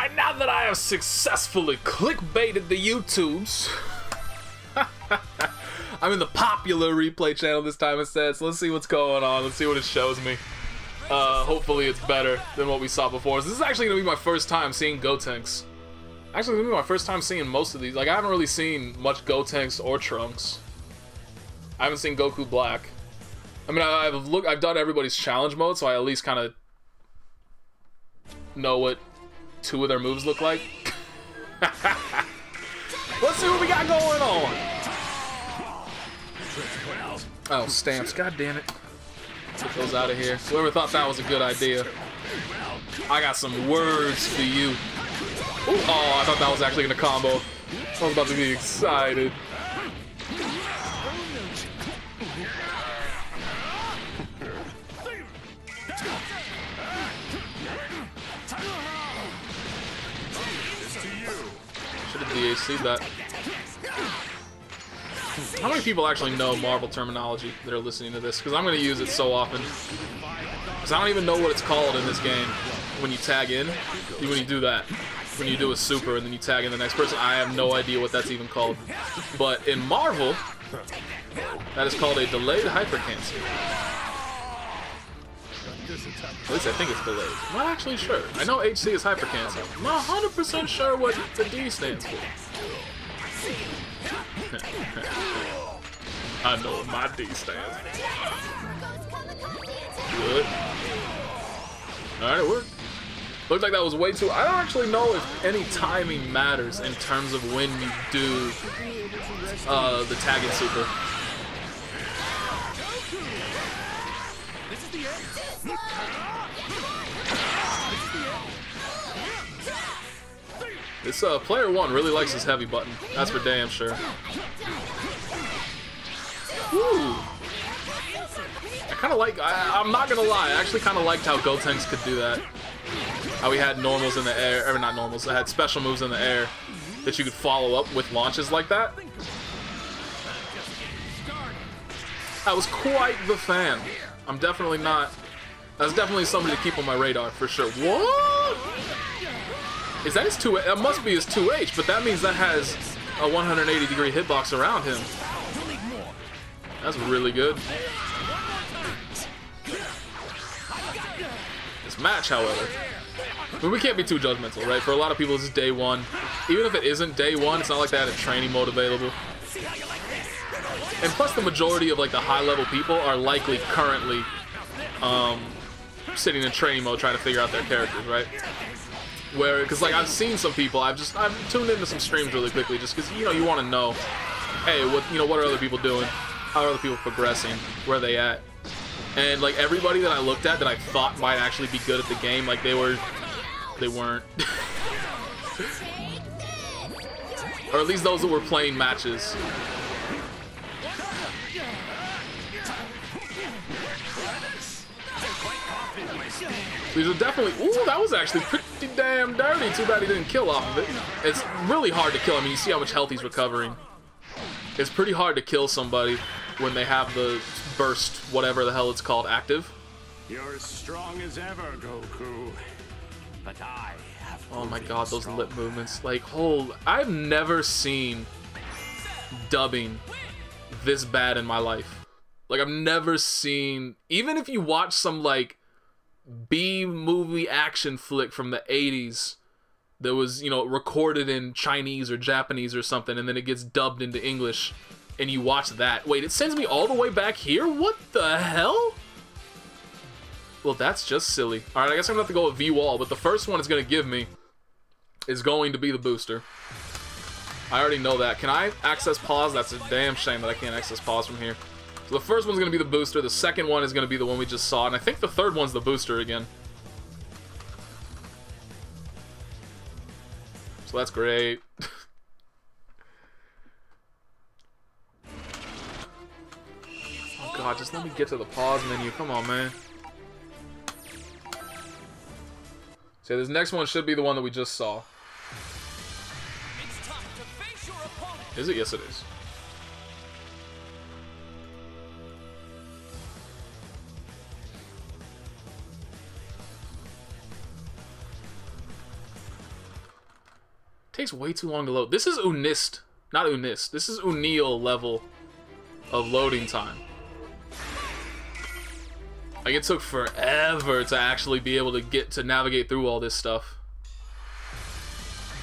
Alright, now that I have successfully clickbaited the YouTubes, I'm in the popular replay channel this time instead, so let's see what's going on. Let's see what it shows me. Hopefully it's better than what we saw before. So this is actually going to be my first time seeing Gotenks. Actually, it's going to be my first time seeing most of these. Like, I haven't really seen much Gotenks or Trunks. I haven't seen Goku Black. I mean, I've done everybody's challenge mode, so I at least kind of know what 2 of their moves look like. Let's see what we got going on. Oh, stamps. God damn it. Get those out of here. Whoever thought that was a good idea. I got some words for you. Ooh, oh, I thought that was actually going to combo. I was about to be excited. Should have DHC'd that. How many people actually know Marvel terminology that are listening to this? Because I'm going to use it so often. Because I don't even know what it's called in this game. When you tag in, when you do that. When you do a super and then you tag in the next person, I have no idea what that's even called. But in Marvel, that is called a delayed hypercancel. At least I think it's delayed. I'm not actually sure. I know HC is hypercancel. I'm not 100% sure what the D stands for. I know what my D stands for. Good. Alright, it worked. Looked like that was way too... I don't actually know if any timing matters in terms of when you do the tagging super. This player 1 really likes his heavy button. That's for damn sure. Woo! I kind of like... I'm not gonna lie. I actually kind of liked how Gotenks could do that. How he had normals in the air, or not normals, I had special moves in the air that you could follow up with launches like that. I was quite the fan. I'm definitely not... That's definitely somebody to keep on my radar, for sure. What? Is that his 2H? That must be his 2H, but that means that has a 180-degree hitbox around him. That's really good. This match, however... I mean, we can't be too judgmental, right? For a lot of people, this is day 1. Even if it isn't day 1, it's not like they had a training mode available. And plus, the majority of like the high-level people are likely currently sitting in training mode trying to figure out their characters, right? Where, because like I've seen some people, I've tuned into some streams really quickly, just because you want to know, hey, what are other people doing? How are other people progressing? Where are they at? And like everybody that I looked at that I thought might actually be good at the game, like they weren't. Or at least those that were playing matches. These are definitely... Ooh, that was actually pretty damn dirty. Too bad he didn't kill off of it. It's really hard to kill. I mean, you see how much health he's recovering. It's pretty hard to kill somebody when they have the burst, whatever the hell it's called, active. You're as strong as ever, Goku. But I have... Oh my god, those lip movements. Like, I've never seen dubbing this bad in my life. Like, I've never seen... Even if you watch some, like, B-movie action flick from the 80s that was, recorded in Chinese or Japanese or something, and then it gets dubbed into English, and you watch that. Wait, it sends me all the way back here? What the hell? Well, that's just silly. Alright, I guess I'm gonna have to go with V-Wall, but the first one it's gonna give me is going to be the booster. I already know that. Can I access pause? That's a damn shame that I can't access pause from here. So the first one's gonna be the booster, the second one is gonna be the one we just saw, and I think the third one's the booster again. So that's great. Oh god, just let me get to the pause menu. Come on, man. So this next one should be the one that we just saw. Is it? Yes, it is. Takes way too long to load. This is Unist. Not Unist. This is Unil level of loading time. Like, it took forever to actually be able to get to navigate through all this stuff.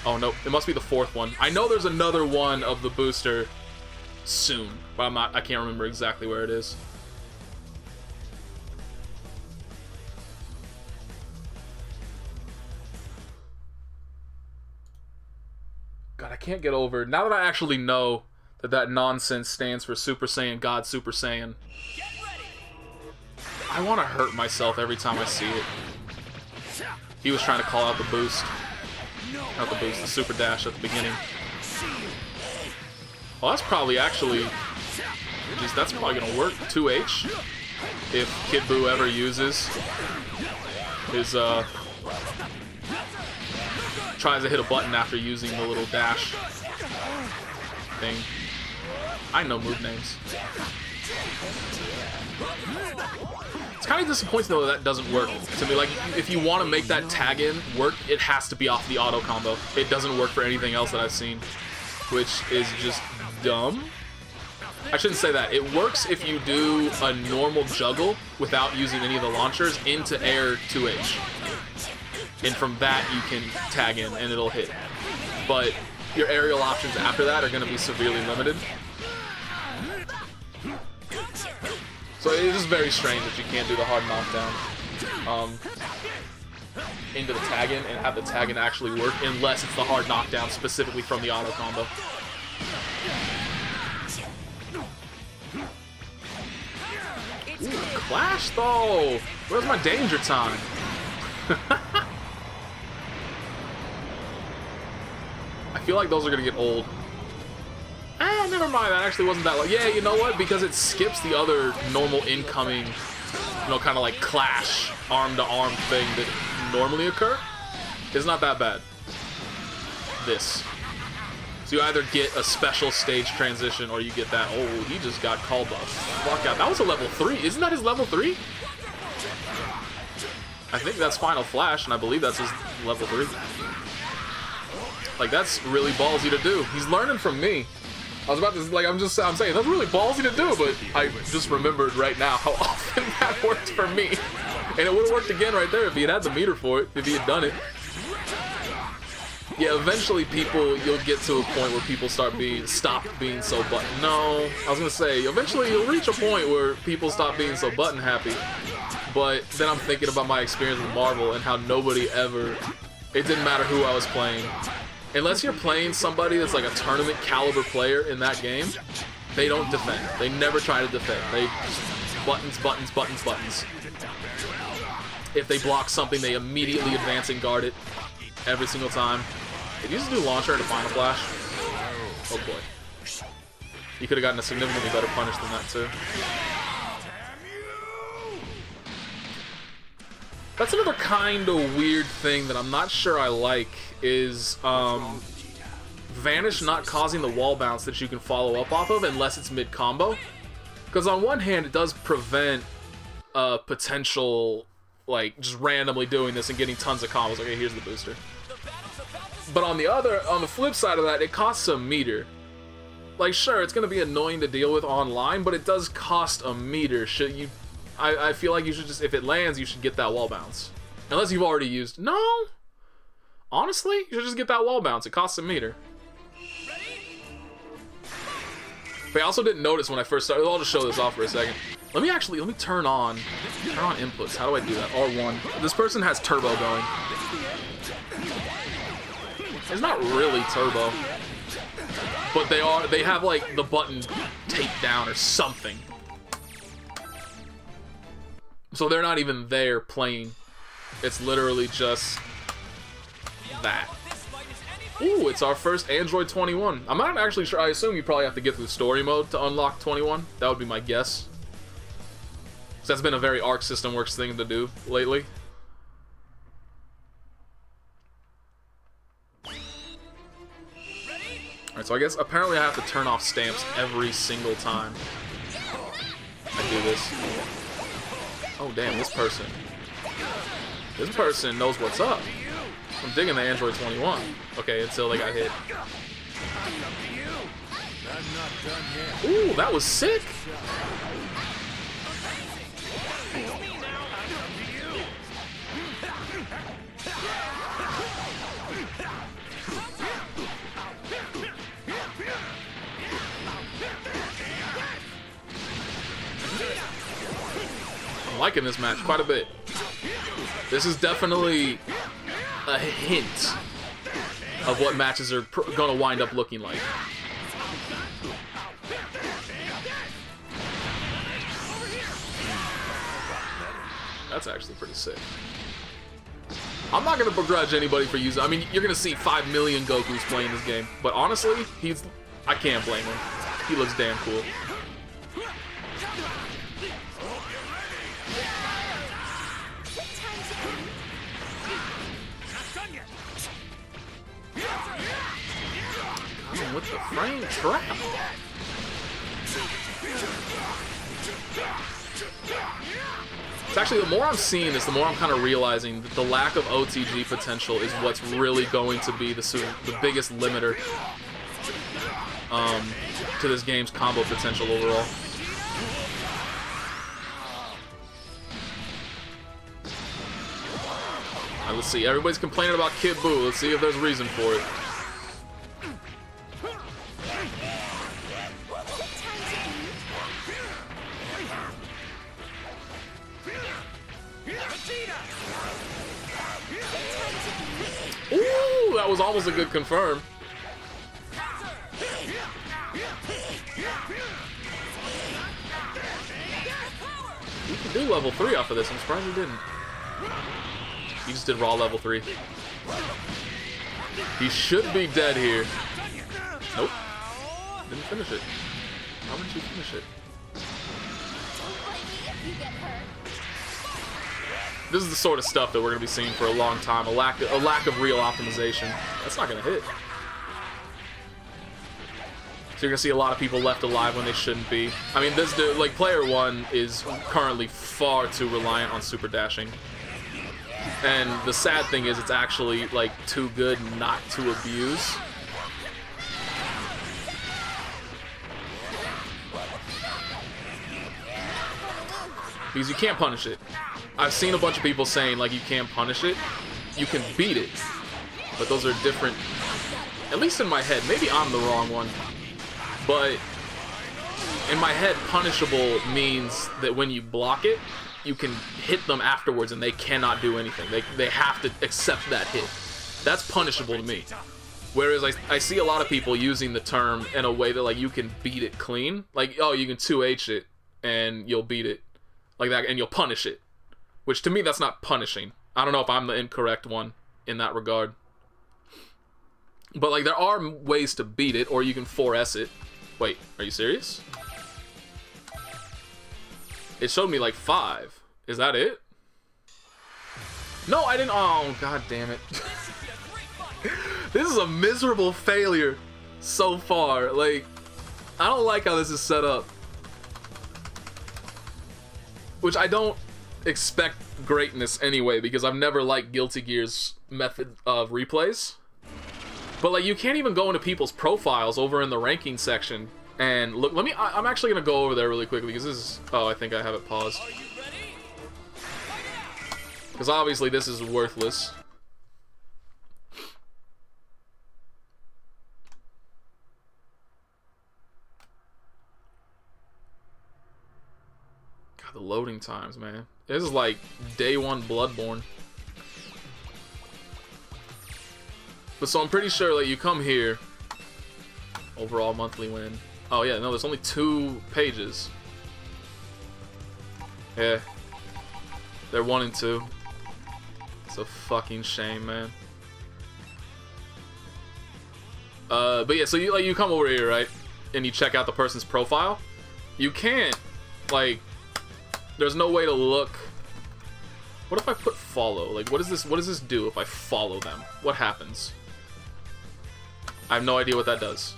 Oh, no. It must be the 4th one. I know there's another one of the booster soon, but I can't remember exactly where it is. God, I can't get over, now that I actually know that nonsense stands for Super Saiyan God Super Saiyan, I want to hurt myself every time I see it. He was trying to call out the boost. Not the boost, the super dash at the beginning. Well, that's probably actually... Geez, that's probably going to work. 2H. If Kid Buu ever uses his, tries to hit a button after using the little dash thing. I know move names. It's kind of disappointing though that doesn't work to me. Like, if you want to make that tag in work, it has to be off the auto combo. It doesn't work for anything else that I've seen, which is just dumb. I shouldn't say that. It works if you do a normal juggle without using any of the launchers into air 2H. And from that you can tag in and it'll hit. But your aerial options after that are going to be severely limited. So it is very strange that you can't do the hard knockdown into the tag in and have the tag in actually work unless it's the hard knockdown specifically from the auto combo. Ooh, Clash though! Where's my danger time? I feel like those are gonna get old. Ah, never mind, that actually wasn't that long. Yeah, you know what? Because it skips the other normal incoming, you know, kind of like clash, arm-to-arm thing that normally occur. It's not that bad. This. So you either get a special stage transition or you get that, oh, he just got called the fuck out. That was a level 3. Isn't that his level 3? I think that's Final Flash, and I believe that's his level 3. Like, that's really ballsy to do. He's learning from me. I was about to, like, I'm saying, that's really ballsy to do, but I just remembered right now how often that worked for me. And it would have worked again right there if he had the meter for it, if he had done it. Yeah, eventually you'll get to a point where people stop being so button. No, I was gonna say, eventually you'll reach a point where people stop being so button happy. But then I'm thinking about my experience with Marvel and how nobody ever, it didn't matter who I was playing. Unless you're playing somebody that's like a tournament caliber player in that game, they don't defend. They never try to defend. They just buttons, buttons, buttons, buttons. If they block something, they immediately advance and guard it every single time. Did you just do launcher into Final Flash? Oh boy. You could have gotten a significantly better punish than that too. That's another kind of weird thing that I'm not sure I like is Vanish not causing the wall bounce that you can follow up off of unless it's mid-combo. Because on one hand, it does prevent potential, like, just randomly doing this and getting tons of combos. Okay, here's the booster. But on the flip side of that, it costs a meter. Like, sure, it's going to be annoying to deal with online, but it does cost a meter. I feel like you should just, if it lands, you should get that wall bounce. Unless you've already used... No! Honestly, you should just get that wall bounce. It costs a meter. But I also didn't notice when I first started. I'll just show this off for a second. Let me turn on inputs. How do I do that? R1. This person has turbo going. It's not really turbo. But they have like the button taped down or something. So they're not even there playing. It's literally just that. Ooh, it's our first Android 21. I'm not actually sure. I assume you probably have to get through story mode to unlock 21. That would be my guess. So that's been a very Arc System Works thing to do lately. Alright, so I guess apparently I have to turn off stamps every single time I do this. Oh damn, this person knows what's up. I'm digging the Android 21. Okay, until they got hit. Ooh, that was sick. I'm liking this match quite a bit. This is definitely a hint of what matches are gonna wind up looking like. That's actually pretty sick. I'm not gonna begrudge anybody for using. I mean, you're gonna see 5 million Gokus playing this game, but honestly, I can't blame him. He looks damn cool. With the frame trap. It's actually, the more I'm seeing this, the more I'm kind of realizing that the lack of OTG potential is what's really going to be the biggest limiter to this game's combo potential overall. Alright, let's see. Everybody's complaining about Kid Buu. Let's see if there's reason for it. Ooh, that was almost a good confirm. You can do level 3 off of this. I'm surprised you didn't. You just did raw level 3. He should be dead here. Nope. Didn't finish it. How did you finish it? This is the sort of stuff that we're going to be seeing for a long time. A lack of real optimization. That's not going to hit. So you're going to see a lot of people left alive when they shouldn't be. I mean, this dude, like, player 1 is currently far too reliant on super dashing. And the sad thing is it's actually, like, too good not to abuse. Because you can't punish it. I've seen a bunch of people saying, like, you can't punish it. You can beat it. But those are different. At least in my head. Maybe I'm the wrong one. But in my head, punishable means that when you block it, you can hit them afterwards and they cannot do anything. They have to accept that hit. That's punishable to me. Whereas I see a lot of people using the term in a way that, like, you can beat it clean. Like, oh, you can 2H it and you'll beat it. Like that, and you'll punish it. Which, to me, that's not punishing. I don't know if I'm the incorrect one in that regard. But, like, there are ways to beat it, or you can 4S it. Wait, are you serious? It showed me, like, 5. Is that it? No, I didn't. Oh, god damn it. This is a miserable failure so far. Like, I don't like how this is set up. Which I don't expect greatness anyway, because I've never liked Guilty Gear's method of replays. But, like, you can't even go into people's profiles over in the ranking section and look. I'm actually gonna go over there really quickly because this is. Oh, I think I have it paused. Because obviously this is worthless. God, the loading times, man. This is like day 1 Bloodborne. But so I'm pretty sure, like, you come here. Overall monthly win. Oh yeah, no, there's only 2 pages. Yeah. They're 1 and 2. It's a fucking shame, man. But yeah, so you come over here, right? And you check out the person's profile. You can't, like, there's no way to look. What if I put follow? Like, what does this do if I follow them? What happens? I have no idea what that does.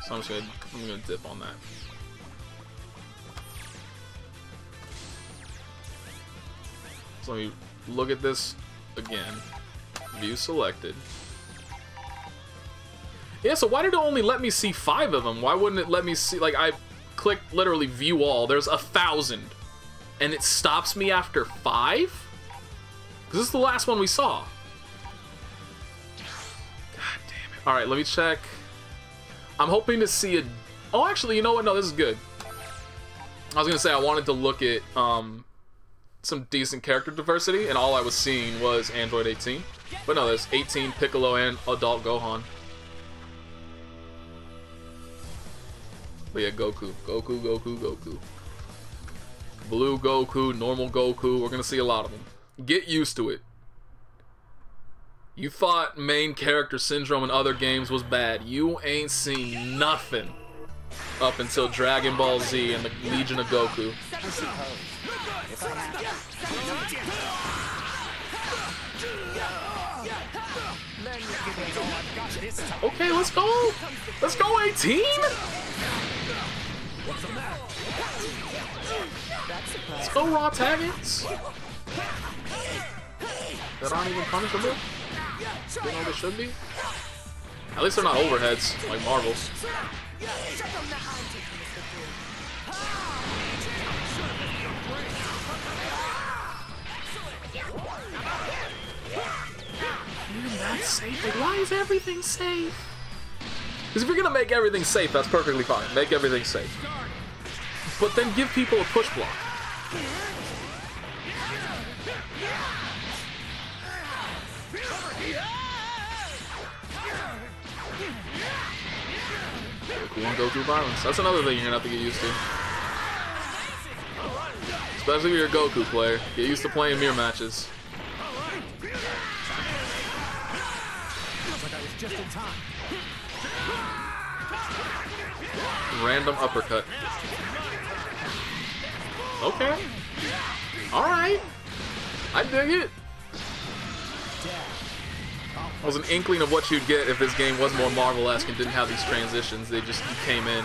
So I'm gonna dip on that. So let me look at this again. View selected. Yeah, so why did it only let me see 5 of them? Why wouldn't it let me see, like, I clicked literally view all, there's 1,000. And it stops me after 5? Because this is the last one we saw. God damn it. Alright, let me check. I'm hoping to see a... Oh, actually, you know what? No, this is good. I was going to say I wanted to look at some decent character diversity, and all I was seeing was Android 18. But no, there's 18, Piccolo, and Adult Gohan. But yeah, Goku. Goku, Goku, Goku. Blue Goku, normal Goku. We're going to see a lot of them. Get used to it. You thought main character syndrome in other games was bad. You ain't seen nothing up until Dragon Ball Z and the Legion of Goku. Okay, let's go. Let's go, 18. Let's go, raw taggings. That aren't even punishable. You know they should be. At least they're not overheads like Marvel. Even that's safe. Like, why is everything safe? Because if you're gonna make everything safe, that's perfectly fine. Make everything safe. But then give people a push block. Goku won't go through violence. That's another thing you're gonna have to get used to. Especially if you're a Goku player. Get used to playing mirror matches. Random uppercut. Okay. Alright. I dig it. It was an inkling of what you'd get if this game was more Marvel-esque and didn't have these transitions. They just came in.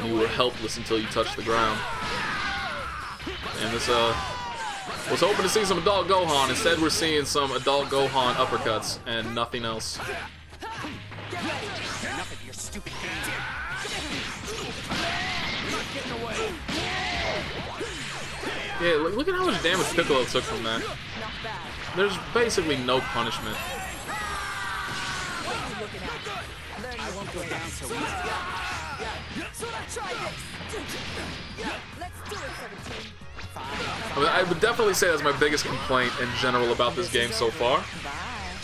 You were helpless until you touched the ground. And this, was hoping to see some adult Gohan. Instead, we're seeing some adult Gohan uppercuts and nothing else. Yeah, look at how much damage Piccolo took from that. There's basically no punishment. I mean, I would definitely say that's my biggest complaint in general about this game so far,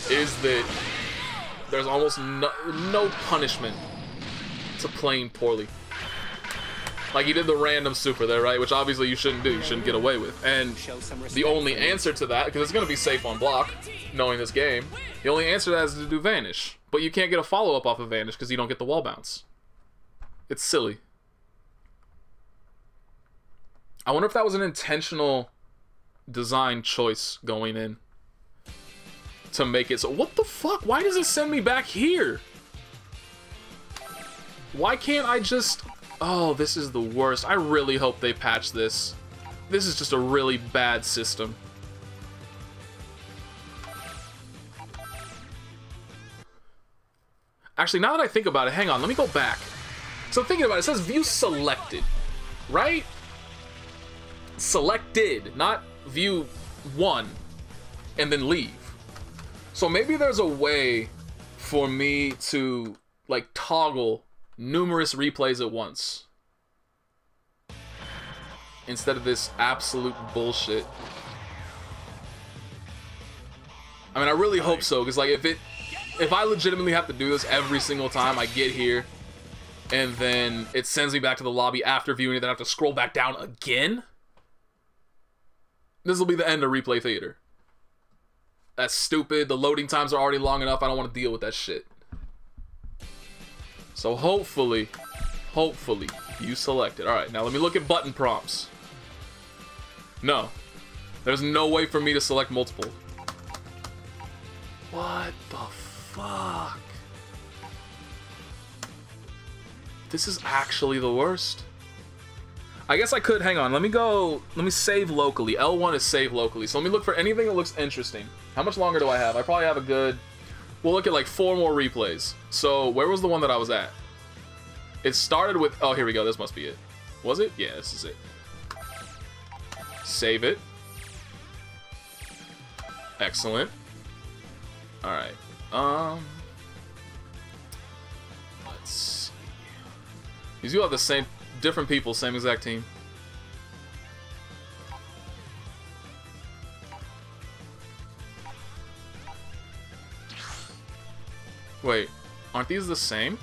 is that there's almost no punishment to playing poorly. Like, you did the random super there, right? Which obviously you shouldn't do. You shouldn't get away with. And the only answer to that, because it's going to be safe on block, knowing this game, the only answer to that is to do Vanish. But you can't get a follow-up off of Vanish because you don't get the wall bounce. It's silly. I wonder if that was an intentional design choice going in to make it so... What the fuck? Why does it send me back here? Why can't I just... Oh, this is the worst. I really hope they patch this. This is just a really bad system. Actually, now that I think about it, hang on, let me go back. So I'm thinking about it, it says view selected, right? Selected, not view 1 and then leave. So maybe there's a way for me to, like, toggle numerous replays at once instead of this absolute bullshit. I mean, I really hope so, because like if I legitimately have to do this every single time I get here and then it sends me back to the lobby after viewing it, then I have to scroll back down again, this will be the end of Replay Theater. That's stupid. The loading times are already long enough. I don't want to deal with that shit. So hopefully, you select it. Alright, now let me look at button prompts. No. There's no way for me to select multiple. What the fuck? This is actually the worst. I guess I could, hang on, let me save locally. L1 is save locally. So let me look for anything that looks interesting. How much longer do I have? I probably have a good... We'll look at like 4 more replays. So, where was the one that I was at? It started with... Oh, here we go. This must be it. Was it? Yeah, this is it. Save it. Excellent. Alright. Let's see. These you have the same... Different people, same exact team. Wait, aren't these the same?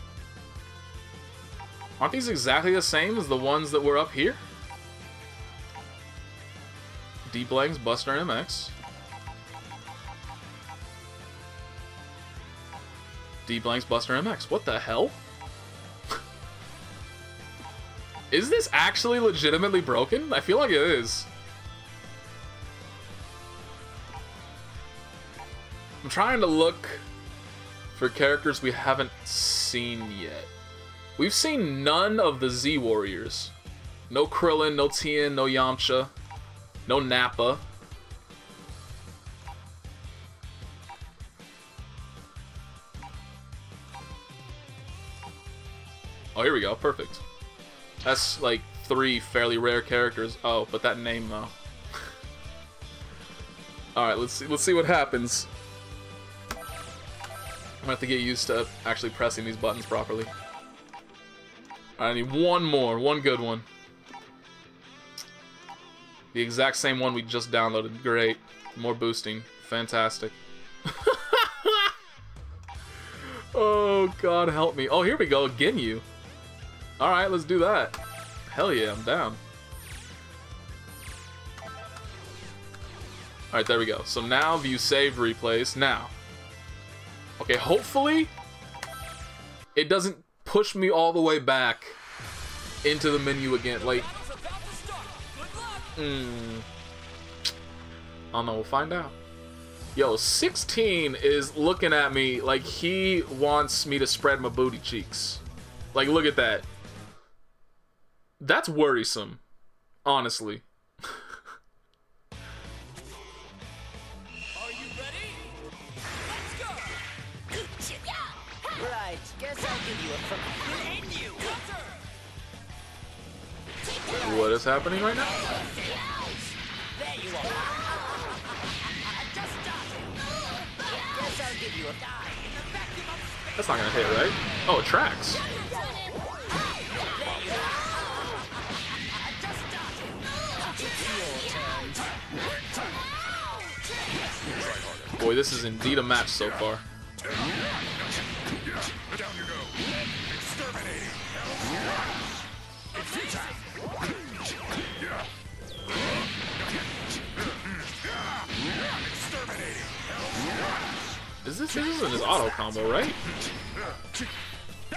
Aren't these exactly the same as the ones that were up here? D-Blanks, Buster, and MX. D-Blanks, Buster, MX. What the hell? Is this actually legitimately broken? I feel like it is. I'm trying to look for characters we haven't seen yet. We've seen none of the Z Warriors. No Krillin, no Tien, no Yamcha, no Nappa. Oh, here we go. Perfect. That's like 3 fairly rare characters. Oh, but that name though. All right, let's see what happens. I'm gonna have to get used to actually pressing these buttons properly. I need one more, one good one. The exact same one we just downloaded. Great. More boosting. Fantastic. Oh, God help me. Oh, here we go. Ginyu. Alright, let's do that. Hell yeah, I'm down. Alright, there we go. So now view saved replays. Now. Okay, hopefully it doesn't push me all the way back into the menu again. Like, I don't know, we'll find out. Yo, 16 is looking at me like he wants me to spread my booty cheeks. Like, look at that. That's worrisome, honestly. Are you ready? Let's go! Right, guess I'll give you a friend. We'll end you! What is happening right now? There you are. Just started. Guess I'll give you a die. That's not gonna hit, right? Oh, it tracks. Boy, this is indeed a match so far. Down you go. Exterminating. This isn't his auto combo, right? I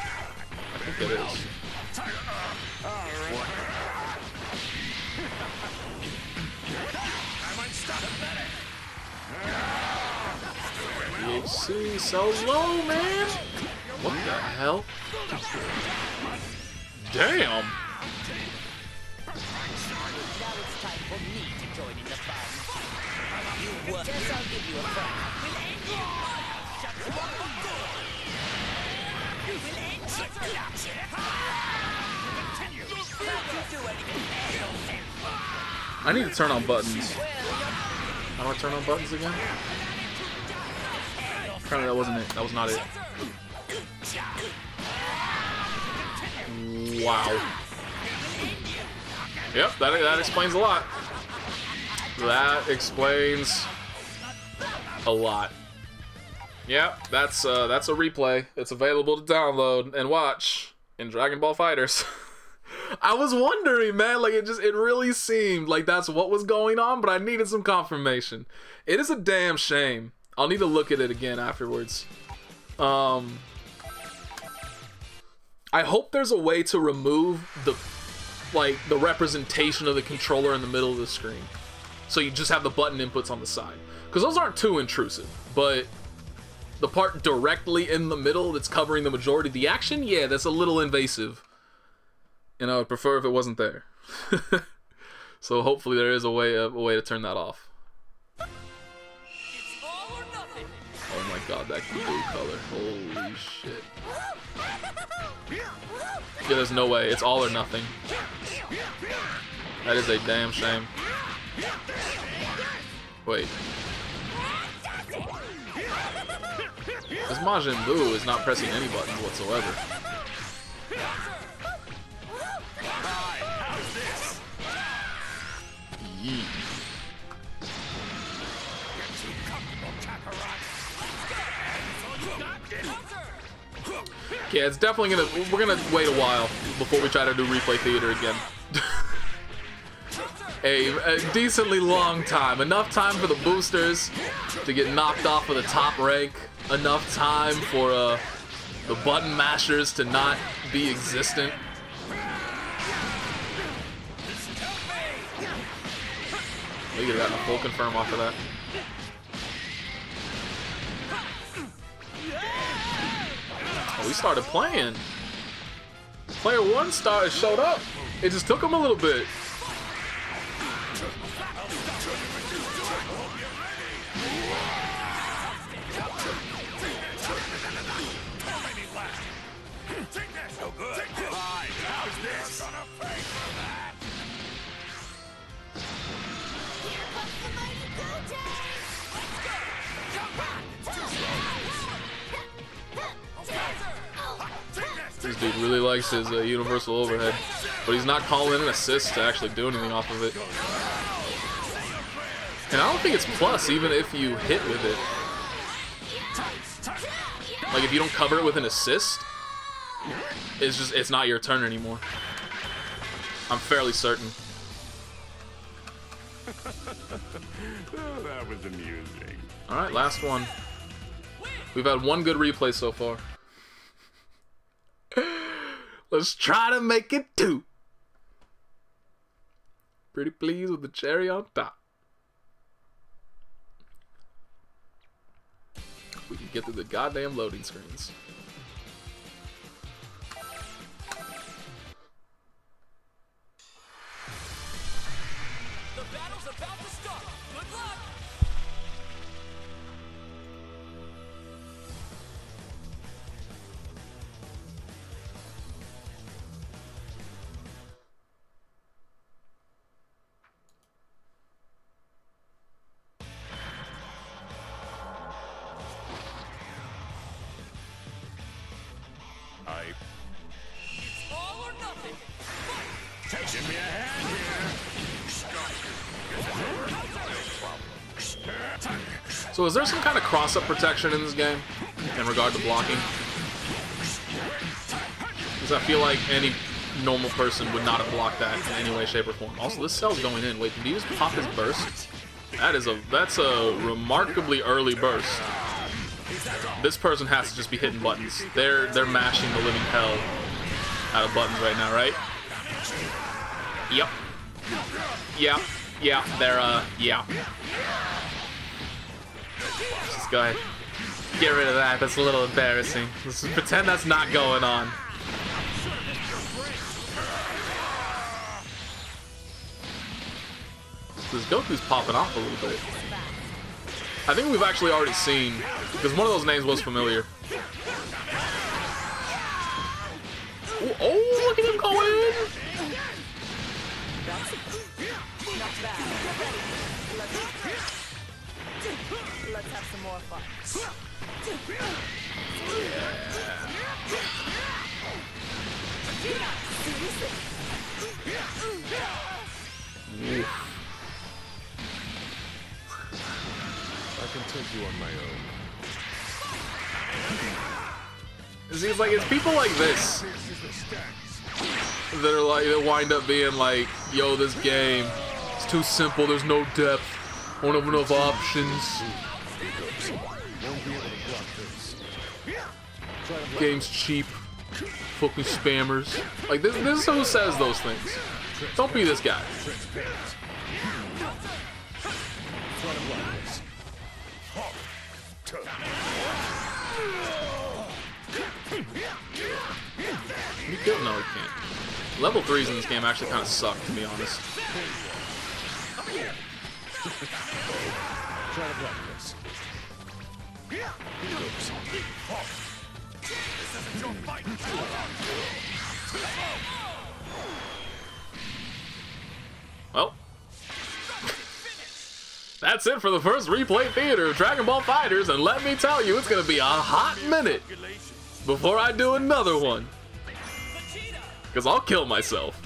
think it is. DBFZ so low, man. What the hell? Damn. Now it's time for me to join in the fun. You work. Guess I'll give you a friend. We'll end you. Shut you up for good. We'll end you. Continue. Don't you do anything. I need to turn on buttons. How do I turn on buttons again? Apparently that wasn't it. That was not it. Wow. Yep, that explains a lot. That explains a lot. Yep, that's a replay. It's available to download and watch in Dragon Ball FighterZ. I was wondering, man, like it really seemed like that's what was going on, but I needed some confirmation. It is a damn shame. I'll need to look at it again afterwards. I hope there's a way to remove the representation of the controller in the middle of the screen. So you just have the button inputs on the side. Because those aren't too intrusive, but the part directly in the middle that's covering the majority of the action, yeah, that's a little invasive. And I would prefer if it wasn't there. So hopefully there is a way to turn that off. It's all nothing. Oh my god, that blue color. Holy shit. Yeah, there's no way. It's all or nothing. That is a damn shame. Wait. This Majin Buu is not pressing any buttons whatsoever. Yee. Yeah, it's definitely gonna. We're gonna wait a while before we try to do replay theater again. a decently long time. Enough time for the boosters to get knocked off of the top rank. Enough time for the button mashers to not be existent. We could have gotten a full confirm off of that. Oh, we started playing. Player one showed up. It just took him a little bit. This dude really likes his universal overhead, but he's not calling in assist to actually do anything off of it. And I don't think it's plus even if you hit with it. Like if you don't cover it with an assist, it's not your turn anymore. I'm fairly certain. Oh, that was amusing. Alright, last one. We've had one good replay so far. Let's try to make it two. Pretty pleased with the cherry on top. We can get through the goddamn loading screens. The battle's about to start. Good luck. It's all or nothing. Taking me a hand here. So is there some kind of cross-up protection in this game in regard to blocking? Because I feel like any normal person would not have blocked that in any way, shape, or form. Also, this cell's going in. Wait, did he just pop his burst? That's a remarkably early burst. This person has to just be hitting buttons. They're mashing the living hell out of buttons right now, right? Yep. Yep. Yeah. They're yeah. Just go ahead. Get rid of that. That's a little embarrassing. Let's just pretend that's not going on. This Goku's popping off a little bit. I think we've actually already seen, because one of those names was familiar. Ooh, oh, look at him go in! Not bad. Let's have some more fun. Oof. I can take you on my own. See, it's like, it's people like this that are like, that wind up being like, yo, this game, it's too simple, there's no depth, won't have enough options. Game's cheap, fucking spammers. Like, this is who says those things. Don't be this guy. You kill? No, he can't. Level 3s in this game actually kind of suck, to be honest. Well, that's it for the first replay theater of Dragon Ball FighterZ, and let me tell you, it's gonna be a hot minute before I do another one, because I'll kill myself.